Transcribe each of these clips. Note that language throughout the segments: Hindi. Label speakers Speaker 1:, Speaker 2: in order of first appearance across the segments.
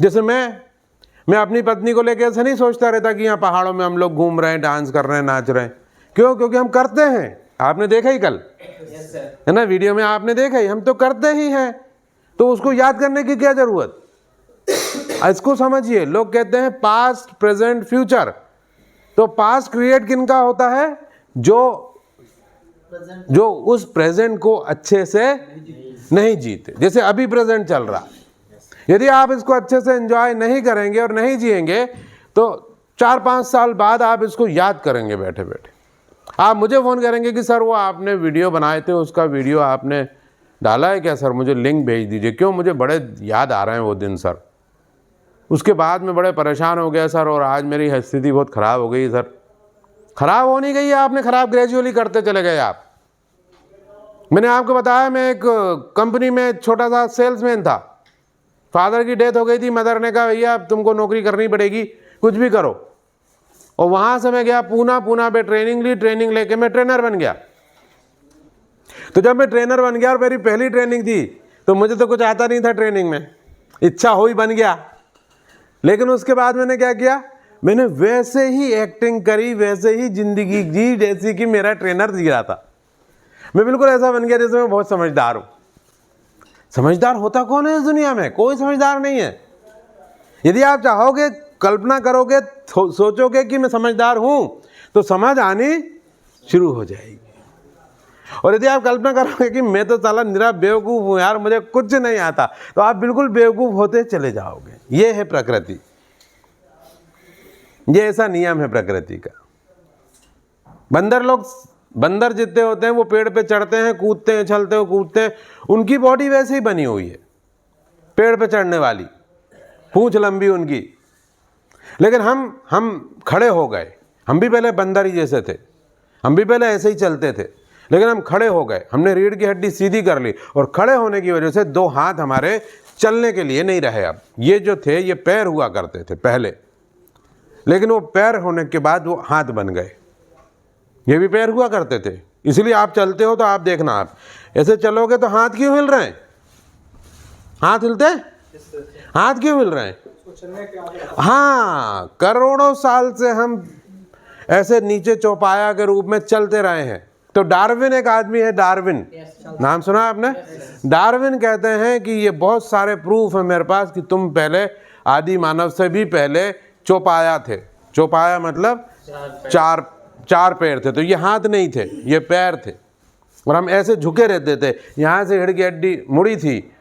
Speaker 1: जैसे मैं अपनी पत्नी को लेकर ऐसा नहीं सोचता रहता कि यहाँ पहाड़ों में हम लोग घूम रहे हैं, डांस कर रहे हैं, नाच रहे हैं। क्यों? क्योंकि हम करते हैं। आपने देखा ही कल, है ना, वीडियो में आपने देखा ही, हम तो करते ही हैं। तो उसको याद करने की क्या जरूरत? इसको समझिए। लोग कहते हैं पास्ट, प्रेजेंट, फ्यूचर। तो पास्ट क्रिएट किनका होता है? जो उस प्रेजेंट को अच्छे से नहीं जीते। जैसे अभी प्रेजेंट चल रहा, यदि आप इसको अच्छे से एंजॉय नहीं करेंगे और नहीं जिएंगे तो 4-5 साल बाद आप इसको याद करेंगे बैठे बैठे। आप मुझे फ़ोन करेंगे कि सर वो आपने वीडियो बनाए थे, उसका वीडियो आपने डाला है क्या सर? मुझे लिंक भेज दीजिए। क्यों? मुझे बड़े याद आ रहे हैं वो दिन सर। उसके बाद मैं बड़े परेशान हो गया सर, और आज मेरी स्थिति बहुत ख़राब हो गई सर। ख़राब हो नहीं गई है, आपने ख़राब ग्रेजुअली करते चले गए आप। मैंने आपको बताया, मैं एक कंपनी में छोटा सा सेल्समैन था। फादर की डेथ हो गई थी, मदर ने कहा भैया अब तुमको नौकरी करनी पड़ेगी, कुछ भी करो। और वहाँ से मैं गया पूना पे ट्रेनिंग ली। ट्रेनिंग लेके मैं ट्रेनर बन गया। तो जब मैं ट्रेनर बन गया और मेरी पहली ट्रेनिंग थी, तो मुझे तो कुछ आता नहीं था ट्रेनिंग में, इच्छा हो ही बन गया। लेकिन उसके बाद मैंने क्या किया? मैंने वैसे ही एक्टिंग करी, वैसे ही जिंदगी जी जैसी कि मेरा ट्रेनर जी रहा था। मैं बिल्कुल ऐसा बन गया जैसे मैं बहुत समझदार हूँ। समझदार होता कौन है इस दुनिया में? कोई समझदार नहीं है। यदि आप चाहोगे, कल्पना करोगे, सोचोगे कि मैं समझदार हूँ, तो समझ आनी शुरू हो जाएगी। और यदि आप कल्पना करोगे कि मैं तो साला निरा बेवकूफ़ हूँ यार, मुझे कुछ नहीं आता, तो आप बिल्कुल बेवकूफ़ होते चले जाओगे। ये है प्रकृति, ये ऐसा नियम है प्रकृति का। बंदर जितने होते हैं वो पेड़ पे चढ़ते हैं, कूदते हैं, चलते हैं, कूदते हैं। उनकी बॉडी वैसे ही बनी हुई है, पेड़ पे चढ़ने वाली, पूंछ लंबी उनकी। लेकिन हम खड़े हो गए। हम भी पहले बंदर ही जैसे थे, हम भी पहले ऐसे ही चलते थे, लेकिन हम खड़े हो गए। हमने रीढ़ की हड्डी सीधी कर ली, और खड़े होने की वजह से 2 हाथ हमारे चलने के लिए नहीं रहे। अब ये जो थे ये पैर हुआ करते थे पहले, लेकिन वो पैर होने के बाद वो हाथ बन गए। ये भी पैर हुआ करते थे। इसलिए आप चलते हो तो आप देखना, आप ऐसे चलोगे तो हाथ क्यों हिल रहे हैं? हाथ हिलते हैं? हाथ क्यों हिल रहे हैं? हाँ, करोड़ों साल से हम ऐसे नीचे चौपाया के रूप में चलते रहे हैं। तो डार्विन एक आदमी है, डार्विन, नाम सुना आपने? डार्विन कहते हैं कि ये बहुत सारे प्रूफ है मेरे पास कि तुम पहले आदि मानव से भी पहले चौपाया थे। चौपाया मतलब चार पैर थे। तो ये हाथ नहीं थे, ये पैर थे, और हम ऐसे झुके रहते थे। यहाँ से रीढ़ की हड्डी मुड़ी थी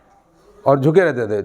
Speaker 1: और झुके रहते थे।